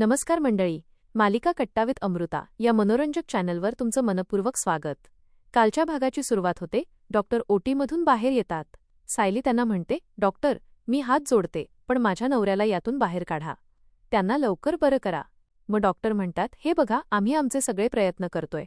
नमस्कार मंडळी, मालिका कट्टा विथ अमृता या मनोरंजक चॅनलवर तुमचं मनपूर्वक स्वागत. कालच्या भागाची सुरुवात होते. डॉक्टर ओटीमधून बाहेर येतात. सायली त्यांना म्हणते, डॉक्टर, मी हात जोडते, पण माझ्या नवऱ्याला यातून बाहेर काढा. त्यांना लवकर बरं करा. मग डॉक्टर म्हणतात, हे बघा, आम्ही आमचे सगळे प्रयत्न करतोय.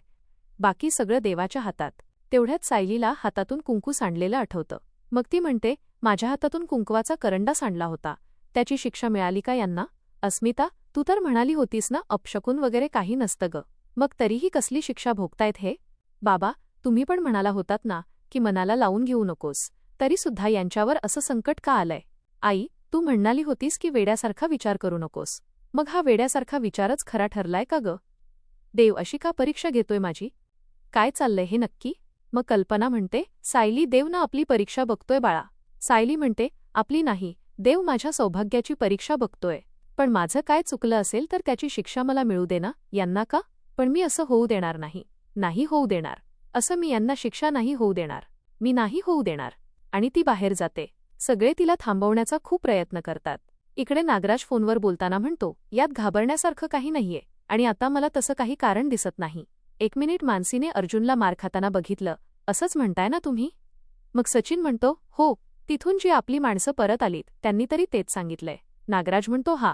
बाकी सगळं देवाच्या हातात. तेवढ्यात सायलीला हातातून कुंकू सांडलेलं आठवतं. मग ती म्हणते, माझ्या हातातून कुंकवाचा करंडा सांडला होता. त्याची शिक्षा मिळाली का यांना? अस्मिता, तू तर म्हणाली होतीस ना, अपशकुन वगैरे काही नसतं ग. मग तरीही कसली शिक्षा भोगतायत हे? बाबा, तुम्ही पण म्हणाला होतात ना की मनाला लावून घेऊ नकोस. तरीसुद्धा यांच्यावर असं संकट का आलंय? आई, तू म्हणाली होतीस की वेड्यासारखा विचार करू नकोस. मग हा वेड्यासारखा विचारच खरा ठरलाय का ग? देव अशी का परीक्षा घेतोय माझी? काय चाललंय हे नक्की? मग कल्पना म्हणते, सायली, देव ना आपली परीक्षा बघतोय बाळा. सायली म्हणते, आपली नाही, देव माझ्या सौभाग्याची परीक्षा बघतोय. पण माझं काय चुकलं असेल तर त्याची शिक्षा मला मिळू दे ना. यांना का? पण मी असं होऊ देणार नाही. नाही होऊ देणार. असं मी यांना शिक्षा नाही होऊ देणार. मी नाही होऊ देणार. आणि ती बाहेर जाते. सगळे तिला थांबवण्याचा खूप प्रयत्न करतात. इकडे नागराज फोनवर बोलताना म्हणतो, यात घाबरण्यासारखं काही नाहीये आणि आता मला तसं काही कारण दिसत नाही. 1 मिनिट, मानसीने अर्जुनला मार खाताना बघितलं असंच म्हणताय ना तुम्ही? मग सचिन म्हणतो, हो, तिथून जी आपली माणसं परत आलीत त्यांनी तरी तेच सांगितलंय. नागराज म्हणतो, हा,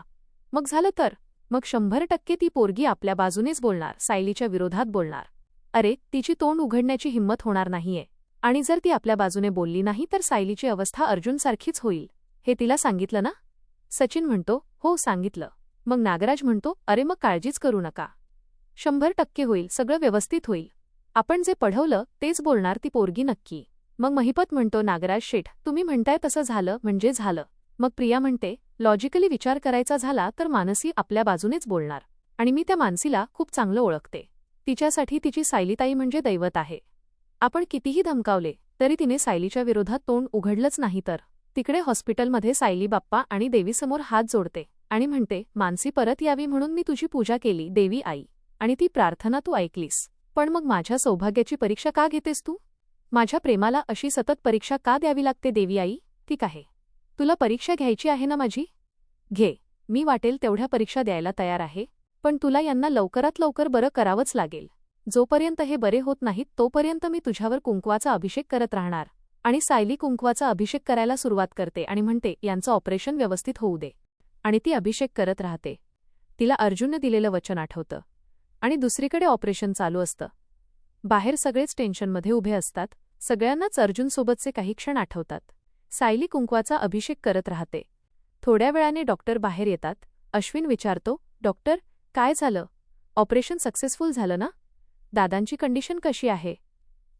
मग झालं तर? मग 100% ती पोरगी आपल्या बाजूनेच बोलणार, सायलीच्या विरोधात बोलणार. अरे, तिची तोंड उघडण्याची हिंमत होणार नाहीये. आणि जर ती आपल्या बाजूने बोलली नाही तर सायलीची अवस्था अर्जुनसारखीच होईल. हे तिला सांगितलं ना? सचिन म्हणतो, हो, सांगितलं. मग नागराज म्हणतो, अरे मग काळजीच करू नका. 100% होईल, सगळं व्यवस्थित होईल. आपण जे पढवलं तेच बोलणार ती पोरगी नक्की. मग महिपत म्हणतो, नागराज शेठ, तुम्ही म्हणताय तसं झालं म्हणजे झालं. मग प्रिया म्हणते, लॉजिकली विचार करायचा झाला तर मानसी आपल्या बाजूनेच बोलणार. आणि मी त्या मानसीला खूप चांगलं ओळखते. तिच्यासाठी तिची सायलीताई म्हणजे दैवत आहे. आपण कितीही धमकावले तरी तिने सायलीच्या विरोधात तोंड उघडलंच नाही तर. तिकडे हॉस्पिटलमध्ये सायली बाप्पा आणि देवीसमोर हात जोडते आणि म्हणते, मानसी परत यावी म्हणून मी तुझी पूजा केली देवी आई. आणि ती प्रार्थना तू ऐकलीस. पण मग माझ्या सौभाग्याची परीक्षा का घेतेस तू? माझ्या प्रेमाला अशी सतत परीक्षा का द्यावी लागते देवी आई? ठीक आहे, तुला परीक्षा घ्यायची आहे ना माझी? घे, मी वाटेल तेवढ्या परीक्षा द्यायला तयार आहे. पण तुला यांना लवकरात लवकर बरं करावंच लागेल. जोपर्यंत हे बरे होत नाहीत तोपर्यंत मी तुझ्यावर कुंकवाचा अभिषेक करत राहणार. आणि सायली कुंकवाचा अभिषेक करायला सुरुवात करते आणि म्हणते, यांचं ऑपरेशन व्यवस्थित होऊ दे. आणि ती अभिषेक करत राहते. तिला अर्जुनने दिलेलं वचन आठवतं. आणि दुसरीकडे ऑपरेशन चालू असतं. बाहेर सगळेच टेन्शनमध्ये उभे असतात. सगळ्यांनाच अर्जुनसोबतचे काही क्षण आठवतात. सायली कुंकवाचा अभिषेक करत राहते. थोड्या वेळाने डॉक्टर बाहेर येतात. अश्विन विचारतो, डॉक्टर, काय झालं? ऑपरेशन सक्सेसफुल झालं ना? दादांची कंडिशन कशी आहे?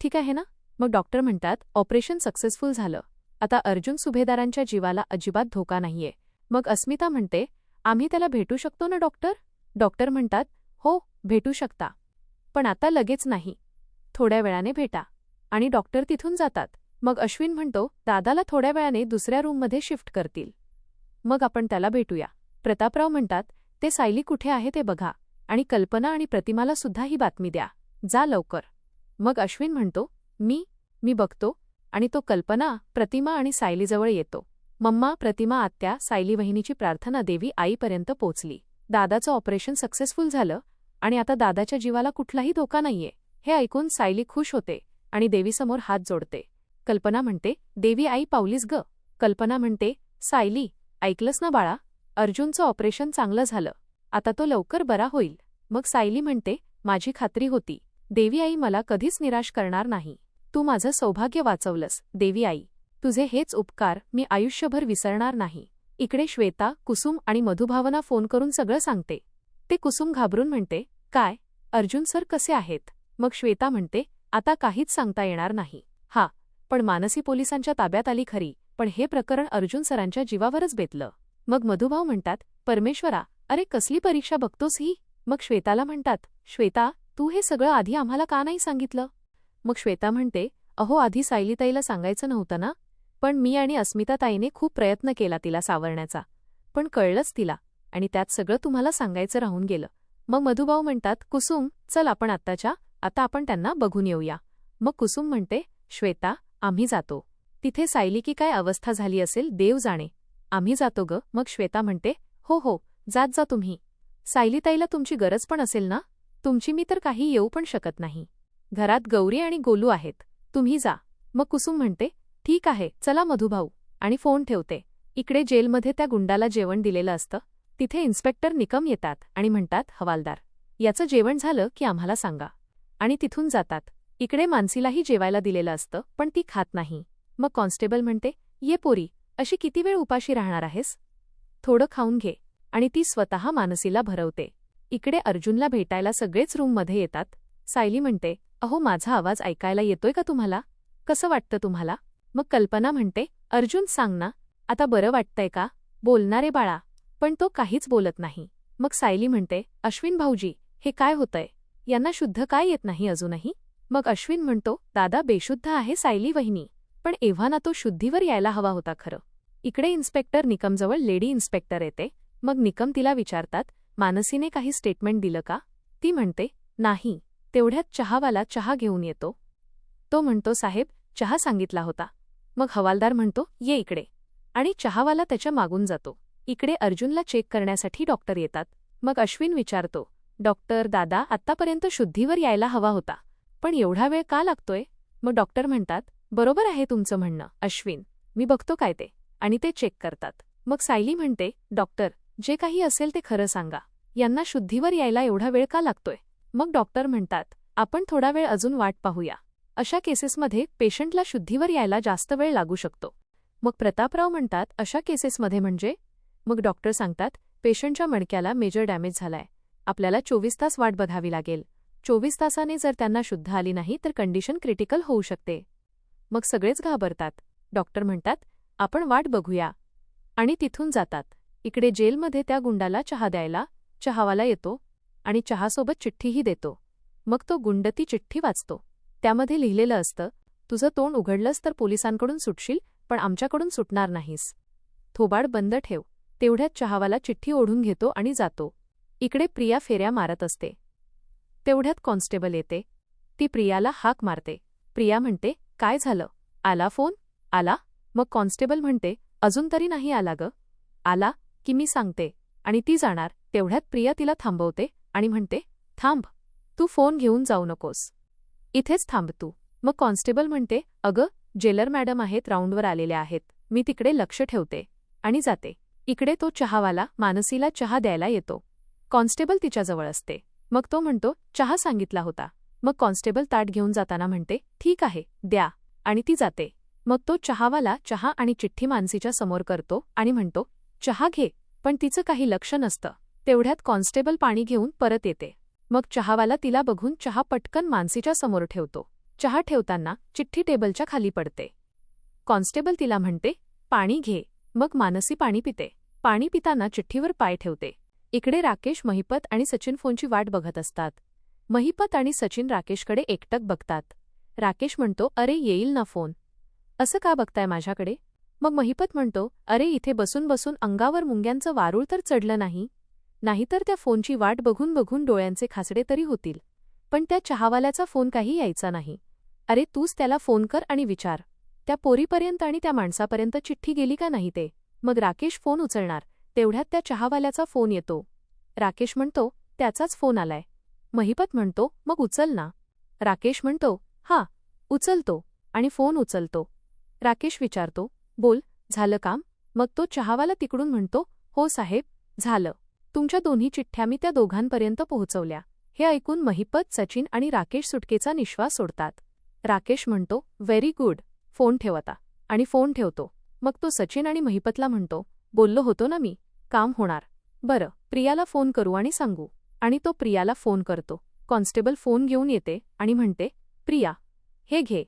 ठीक आहे ना? मग डॉक्टर म्हणतात, ऑपरेशन सक्सेसफुल झालं. आता अर्जुन सुभेदारांच्या जीवाला अजिबात धोका नाहीये. मग अस्मिता म्हणते, आम्ही त्याला भेटू शकतो ना डॉक्टर? डॉक्टर म्हणतात, हो, भेटू शकता. पण आता लगेच नाही. थोड्या वेळाने भेटा. आणि डॉक्टर तिथून जातात. मग अश्विन म्हणतो, दादाला थोड्या वेळाने दुसऱ्या रूममध्ये शिफ्ट करतील. मग आपण त्याला भेटूया. प्रतापराव म्हणतात, ते सायली कुठे आहे ते बघा. आणि कल्पना आणि प्रतिमाला सुद्धा ही बातमी द्या. जा लवकर. मग अश्विन म्हणतो, मी बघतो. आणि तो कल्पना, प्रतिमा आणि सायलीजवळ येतो. मम्मा, प्रतिमा, आत्या, सायली वहिनीची प्रार्थना देवी आईपर्यंत पोचली. दादाचं ऑपरेशन सक्सेसफुल झालं आणि आता दादाच्या जीवाला कुठलाही धोका नाहीये. हे ऐकून सायली खुश होते आणि देवीसमोर हात जोडते. कल्पना म्हणते, देवी आई पावलीस ग. कल्पना म्हणते, सायली, ऐकलंस ना बाळा, अर्जुनचं ऑपरेशन चांगलं झालं. आता तो लवकर बरा होईल. मग सायली म्हणते, माझी खात्री होती. देवी आई मला कधीच निराश करणार नाही. तू माझं सौभाग्य वाचवलंस देवी आई. तुझे हेच उपकार मी आयुष्यभर विसरणार नाही. इकडे श्वेता, कुसुम आणि मधुभावना फोन करून सगळं सांगते. ते कुसुम घाबरून म्हणते, काय, अर्जुन सर कसे आहेत? मग श्वेता म्हणते, आता काहीच सांगता येणार नाही. हा, पण मानसी पोलिसांच्या ताब्यात आली खरी, पण हे प्रकरण अर्जुन सरांच्या जीवावरच बेतलं. मग मधुभाव म्हणतात, परमेश्वरा, अरे कसली परीक्षा बघतोस ही? मग श्वेताला म्हणतात, श्वेता, तू हे सगळं आधी आम्हाला का नाही सांगितलं? मग श्वेता म्हणते, अहो, आधी सायलीताईला सांगायचं नव्हतं ना? पण मी आणि अस्मिताताईने खूप प्रयत्न केला तिला सावरण्याचा. पण कळलंच तिला. आणि त्यात सगळं तुम्हाला सांगायचं राहून गेलं. मग मधुभाव म्हणतात, कुसुम, चल आपण आता आपण त्यांना बघून येऊया. मग कुसुम म्हणते, श्वेता, आम्ही जातो. तिथे सायली की काय अवस्था झाली असेल देव जाणे. आम्ही जातो ग. मग श्वेता म्हणते, हो हो, जात जा तुम्ही. सायलीताईला तुमची गरज पण असेल ना? तुमची मी तर काही येऊ पण शकत नाही. घरात गौरी आणि गोलू आहेत, तुम्ही जा. मग कुसुम म्हणते, ठीक आहे चला मधुभाऊ, आणि फोन ठेवते. इकडे जेलमध्ये त्या गुंडाला जेवण दिलेलं असतं. तिथे इन्स्पेक्टर निकम येतात आणि म्हणतात, हवालदार, याचं जेवण झालं की आम्हाला सांगा. आणि तिथून जातात. इकडे मानसीलाही जेवायला दिलेलं असतं, पण ती खात नाही. मग कॉन्स्टेबल म्हणते, ये पोरी, अशी किती वेळ उपाशी राहणार आहेस? थोडं खाऊन घे. आणि ती स्वतः मानसीला भरवते. इकडे अर्जुनला भेटायला सगळेच रूममध्ये येतात. सायली म्हणते, अहो माझा आवाज ऐकायला येतोय का तुम्हाला? कसं वाटतं तुम्हाला? मग कल्पना म्हणते, अर्जुन सांग ना, आता बरं वाटतंय का? बोलणारे बाळा. पण तो काहीच बोलत नाही. मग सायली म्हणते, अश्विन भाऊजी, हे काय होतंय? यांना शुद्ध काय येत नाही अजूनही? मग अश्विन म्हणतो, दादा बेशुद्ध आहे सायली वहिनी, पण एव्हाना तो शुद्धीवर यायला हवा होता खरं. इकडे इन्स्पेक्टर निकमजवळ लेडी इन्स्पेक्टर येते. मग निकम तिला विचारतात, मानसीने काही स्टेटमेंट दिलं का? ती म्हणते, नाही. तेवढ्यात चहावाला चहा घेऊन येतो. तो म्हणतो, साहेब, चहा सांगितला होता. मग हवालदार म्हणतो, ये इकडे. आणि चहावाला त्याच्या मागून जातो. इकडे अर्जुनला चेक करण्यासाठी डॉक्टर येतात. मग अश्विन विचारतो, डॉक्टर दादा, आत्तापर्यंत शुद्धीवर यायला हवा होता, पण एवढा वेळ का लागतोय? मग डॉक्टर म्हणतात, बरोबर आहे तुमचं म्हणणं अश्विन, मी बघतो काय ते. आणि ते चेक करतात. मग सायली म्हणते, डॉक्टर, जे काही असेल ते खरं सांगा. यांना शुद्धीवर यायला एवढा वेळ का लागतोय? मग डॉक्टर म्हणतात, आपण थोडा वेळ अजून वाट पाहूया. अशा केसेसमध्ये पेशंटला शुद्धीवर यायला जास्त वेळ लागू शकतो. मग प्रतापराव म्हणतात, अशा केसेसमध्ये म्हणजे? मग डॉक्टर सांगतात, पेशंटच्या मणक्याला मेजर डॅमेज झालाय. आपल्याला 24 तास वाट बघावी लागेल. 24 तासाने जर त्यांना शुद्ध आली नाही तर कंडिशन क्रिटिकल होऊ शकते. मग सगळेच घाबरतात. डॉक्टर म्हणतात, आपण वाट बघूया. आणि तिथून जातात. इकडे जेलमध्ये त्या गुंडाला चहा द्यायला चहावाला येतो आणि चहासोबत चिठ्ठीही देतो. मग तो गुंड ती चिठ्ठी वाचतो. त्यामध्ये लिहिलेलं असतं, तुझं तोंड उघडलंस तर पोलिसांकडून सुटशील, पण आमच्याकडून सुटणार नाहीस. थोबाड बंद ठेव. तेवढ्यात चहावाला चिठ्ठी ओढून घेतो आणि जातो. इकडे प्रिया फेऱ्या मारत असते. तेवढ्यात कॉन्स्टेबल येते. ती प्रियाला हाक मारते. प्रिया म्हणते, काय झालं? आला फोन? आला? मग कॉन्स्टेबल म्हणते, अजून तरी नाही आला ग. आला की मी सांगते. आणि ती जाणार. तेवढ्यात प्रिया तिला थांबवते आणि म्हणते, थांब, तू फोन घेऊन जाऊ नकोस. इथेच थांब तू. मग कॉन्स्टेबल म्हणते, अगं, जेलर मॅडम आहेत, राऊंडवर आलेल्या आहेत, मी तिकडे लक्ष ठेवते. आणि जाते. इकडे तो चहावाला मानसीला चहा द्यायला येतो. कॉन्स्टेबल तिच्याजवळ असते. मग तो म्हणतो, चहा सांगितला होता. मग कॉन्स्टेबल ताट घेऊन जाताना म्हणते, ठीक आहे, द्या. आणि ती जाते. मग तो चहावाला चहा आणि चिठ्ठी मानसीच्या समोर करतो आणि म्हणतो, चहा घे. पण तिचं काही लक्ष नसतं. तेवढ्यात कॉन्स्टेबल पाणी घेऊन परत येते. मग चहावाला तिला बघून चहा पटकन मानसीच्या समोर ठेवतो. चहा ठेवताना चिठ्ठी टेबलच्या खाली पडते. कॉन्स्टेबल तिला म्हणते, पाणी घे. मग मानसी पाणी पिते. पाणी पिताना चिठ्ठीवर पाय ठेवते. इकडे राकेश, महिपत आणि सचिन फोनची वाट बघत असतात. महिपत आणि सचिन राकेशकडे एकटक बघतात. राकेश म्हणतो, अरे येईल ना फोन. असं का बघताय माझ्याकडे? मग महिपत म्हणतो, अरे इथे बसून बसून अंगावर मुंग्यांचं वारूळ तर चढलं नाही. नाहीतर त्या फोनची वाट बघून बघून डोळ्यांचे खासडे तरी होतील. पण त्या चहावाल्याचा फोन काही यायचा नाही. अरे तूच त्याला फोन कर आणि विचार, त्या पोरीपर्यंत आणि त्या माणसापर्यंत चिठ्ठी गेली का नाही ते. मग राकेश फोन उचलणार. तेवढ्यात त्या चहावाल्याचा फोन येतो. राकेश म्हणतो, त्याचाच फोन आलाय. महिपत म्हणतो, मग उचल ना. राकेश म्हणतो, हा, उचलतो. आणि फोन उचलतो. राकेश विचारतो, बोल, झालं काम? मग तो चहावाला तिकडून म्हणतो, हो साहेब, झालं. तुमच्या दोन्ही चिठ्ठ्या मी त्या दोघांपर्यंत पोहोचवल्या. हे ऐकून महिपत, सचिन आणि राकेश सुटकेचा निश्वास सोडतात. राकेश म्हणतो, व्हेरी गुड, फोन ठेव आता. आणि फोन ठेवतो. मग तो सचिन आणि महिपतला म्हणतो, बोललो होतो ना मी, काम होणार. बरं, प्रियाला फोन करू आणि सांगू. आणि तो प्रियाला फोन करतो. कॉन्स्टेबल फोन घेऊन येते आणि म्हणते, प्रिया, हे घे,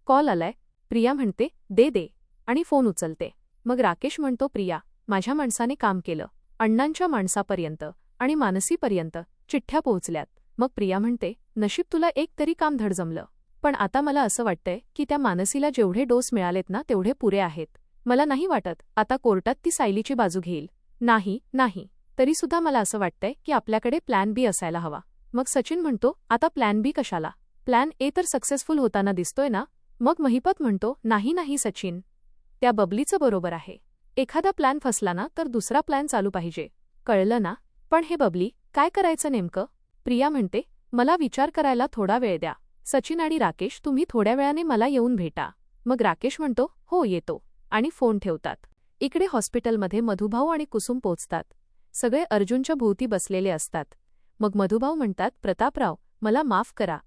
कॉल आलाय. प्रिया म्हणते, दे दे. आणि फोन उचलते. मग राकेश म्हणतो, प्रिया, माझ्या माणसाने काम केलं. अण्णांच्या माणसापर्यंत आणि मानसीपर्यंत चिठ्ठ्या पोहोचल्यात. मग प्रिया म्हणते, नशीब तुला एक तरी काम धड जमलं. पण आता मला असं वाटतंय की त्या मानसीला जेवढे डोस मिळालेत ना तेवढे पुरे आहेत. मला नाही वाटत आता कोर्टात ती सायलीची बाजू घेईल. नाही, तरीसुद्धा मला असं वाटतंय की आपल्याकडे प्लॅन बी असायला हवा. मग सचिन म्हणतो, आता प्लॅन बी कशाला? प्लॅन ए तर सक्सेसफुल होताना दिसतोय ना. मग महिपत म्हणतो, नाही सचिन, त्या बबलीचं बरोबर आहे. एखादा प्लॅन फसला ना तर दुसरा प्लॅन चालू पाहिजे. कळलं ना? पण हे बबली, काय करायचं नेमकं? प्रिया म्हणते, मला विचार करायला थोडा वेळ द्या. सचिन आणि राकेश, तुम्ही थोड्या वेळाने मला येऊन भेटा. मग राकेश म्हणतो, हो येतो, आणि फोन ठेवतात. इकडे हॉस्पिटलमध्ये मधुभाऊ आणि कुसुम पोचतात. सगळे अर्जुनच्या भोवती बसलेले असतात. मग मधुभाऊ म्हणतात, प्रतापराव, मला माफ करा.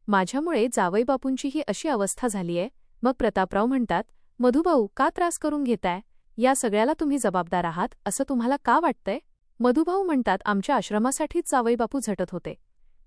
माझ्यामुळे जावईबापूंची ही अशी अवस्था झालीये. मग प्रतापराव म्हणतात, मधुभाऊ, का त्रास करून घेताय? या सगळ्याला तुम्ही जबाबदार आहात असं तुम्हाला का वाटतंय? मधुभाऊ म्हणतात, आमच्या आश्रमासाठीच जावईबापू झटत होते.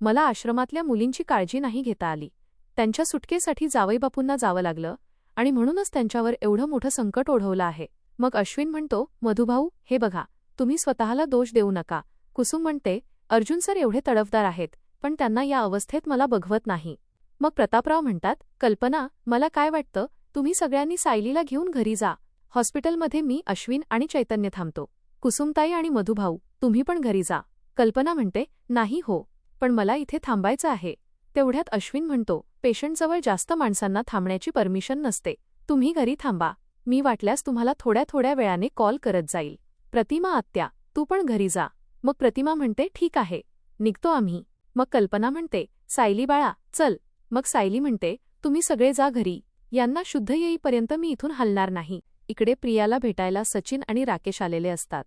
मला आश्रमातल्या मुलींची काळजी नाही घेता आली. त्यांच्या सुटकेसाठी जावईबापूंना जावं लागलं आणि म्हणूनच त्यांच्यावर एवढं मोठं संकट ओढवलं आहे. मग अश्विन म्हणतो, मधुभाऊ, हे बघा, तुम्ही स्वतःला दोष देऊ नका. कुसुम म्हणते, अर्जुन सर एवढे तडफदार आहेत, पण त्यांना या अवस्थेत मला बघवत नाही. मग प्रतापराव म्हणतात, कल्पना, मला काय वाटतं, तुम्ही सगळ्यांनी सायलीला घेऊन घरी जा. हॉस्पिटलमध्ये मी, अश्विन आणि चैतन्य थांबतो. कुसुमताई आणि मधुभाऊ, तुम्ही पण घरी जा. कल्पना म्हणते, नाही हो, पण मला इथे थांबायचं आहे. तेवढ्यात अश्विन म्हणतो, पेशंटजवळ जास्त माणसांना थांबण्याची परमिशन नसते. तुम्ही घरी थांबा. मी वाटल्यास तुम्हाला थोड्या वेळाने कॉल करत जाईल. प्रतिमा आत्या, तू पण घरी जा. मग प्रतिमा म्हणते, ठीक आहे, निघतो आम्ही. मग कल्पना म्हणते, सायली बाळा, चल. मग सायली म्हणते, तुम्ही सगळे जा घरी. यांना शुद्ध येईपर्यंत मी इथून हलणार नाही. इकडे प्रियाला भेटायला सचिन आणि राकेश आलेले असतात.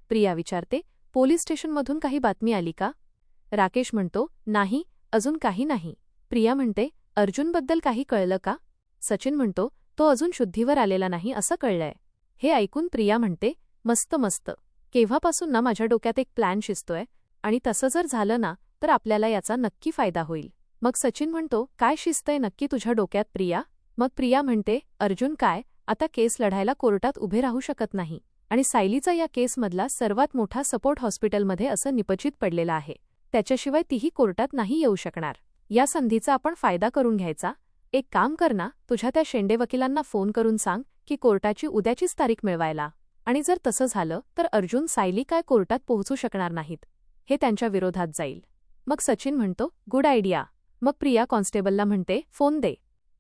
प्रिया विचारते, पोलीस स्टेशनमधून काही बातमी आली का? राकेश म्हणतो, नाही, अजून काही नाही. प्रिया म्हणते, अर्जुनबद्दल काही कळलं का? सचिन म्हणतो, तो अजून शुद्धीवर आलेला नाही असं कळलंय. हे ऐकून प्रिया म्हणते, मस्त मस्त. केव्हापासून ना माझ्या डोक्यात एक प्लॅन शिजतोय, आणि तसं जर झालं ना तर आपल्याला याचा नक्की फायदा होईल. मग सचिन म्हणतो, काय शिजतंय नक्की तुझ्या डोक्यात प्रिया? मग प्रिया म्हणते, अर्जुन काय आता केस लढायला कोर्टात उभे राहू शकत नाही, आणि सायलीचा या केसमधला सर्वात मोठा सपोर्ट हॉस्पिटलमध्ये असं निपचित पडलेला आहे. त्याच्याशिवाय तीही कोर्टात नाही येऊ शकणार. या संधीचा आपण फायदा करून घ्यायचा. एक काम कर ना, तुझ्या त्या शेंडे वकिलांना फोन करून सांग की कोर्टाची उद्याचीच तारीख मिळवायला. आणि जर तसं झालं तर अर्जुन सायली काय कोर्टात पोहोचू शकणार नाहीत. हे त्यांच्या विरोधात जाईल. मग सचिन म्हणतो, गुड आयडिया. मग प्रिया कॉन्स्टेबलला म्हणते, फोन दे.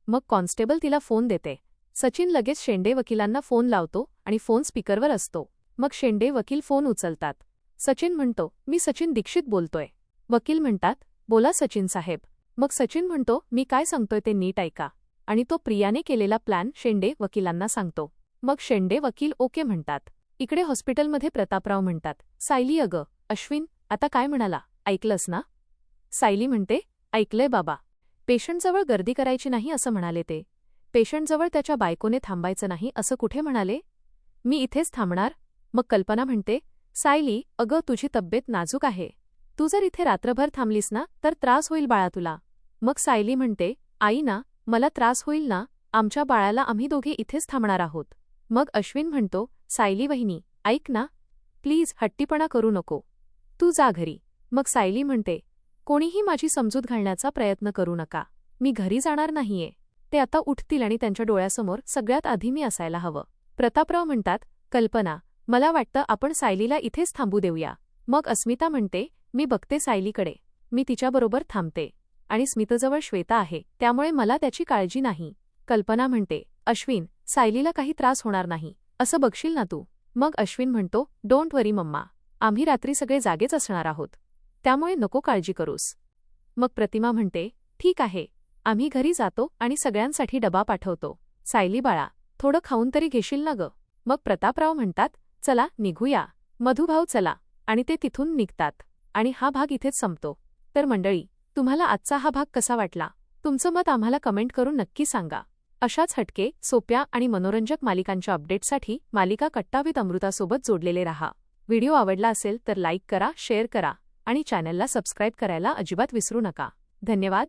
मग कॉन्स्टेबल तिला फोन देते. सचिन लगेच शेंडे वकिलांना फोन लावतो आणि फोन स्पीकरवर असतो. मग शेंडे वकील फोन उचलतात. सचिन म्हणतो, मी सचिन दीक्षित बोलतोय. वकील म्हणतात, बोला सचिन साहेब. मग सचिन म्हणतो, मी काय सांगतोय ते नीट ऐका. आणि तो प्रियाने केलेला प्लॅन शेंडे वकिलांना सांगतो. मग शेंडे वकील ओके म्हणतात. इकडे हॉस्पिटलमध्ये प्रतापराव म्हणतात, सायली अगं, अश्विन आता काय म्हणाला, ऐकलंस ना? सायली म्हणते, ऐकलंय बाबा. पेशंटजवळ गर्दी करायची नाही असं म्हणाले ते. पेशंटजवळ त्याच्या बायकोने थांबायचं नाही असं कुठे म्हणाले? मी इथेच थांबणार. मग कल्पना म्हणते, सायली अगं, तुझी तब्येत नाजूक आहे. तू जर इथे रात्रभर थांबलीस ना तर त्रास होईल बाळा तुला. मग सायली म्हणते, आई ना, मला त्रास होईल ना, आमच्या बाळाला आम्ही दोघे इथेच थांबणार आहोत. मग अश्विन म्हणतो, सायली वहिनी, ऐक ना, प्लीज हट्टीपणा करू नको. तू जा घरी. मग सायली म्हणते, कोणीही माझी समजूत घालण्याचा प्रयत्न करू नका. मी घरी जाणार नाहीये. ते आता उठतील आणि त्यांच्या डोळ्यासमोर सगळ्यात आधी मी असायला हवं. प्रतापराव म्हणतात, कल्पना, मला वाटतं आपण सायलीला इथेच थांबू देऊया. मग अस्मिता म्हणते, मी बघते सायलीकडे. मी तिच्याबरोबर थांबते. आणि स्मितजवळ श्वेता आहे, त्यामुळे मला त्याची काळजी नाही. कल्पना म्हणते, अश्विन, सायलीला काही त्रास होणार नाही असं बघशील ना तू? मग अश्विन म्हणतो, डोंट वरी मम्मा, आम्ही रात्री सगळे जागेच असणार आहोत, त्यामुळे नको काळजी करूस. मग प्रतिमा म्हणते, ठीक आहे, आम्ही घरी जातो आणि सगळ्यांसाठी डबा पाठवतो. सायली बाळा, थोडं खाऊन तरी घेशील ना ग? मग प्रतापराव म्हणतात, चला निघूया. मधुभाऊ चला. आणि ते तिथून निघतात. आणि हा भाग इथेच संपतो. तर मंडळी, तुम्हाला आजचा हा भाग कसा वाटला? तुमचं मत आम्हाला कमेंट करून नक्की सांगा. अशाच हटके, सोप्या आणि मनोरंजक मालिकांच्या अपडेट्ससाठी मालिका कट्टा विथ अमृतासोबत जोडलेले रहा. व्हिडिओ आवडला असेल तर लाईक करा, शेअर करा आणि चॅनलला सबस्क्राईब करायला अजिबात विसरू नका. धन्यवाद.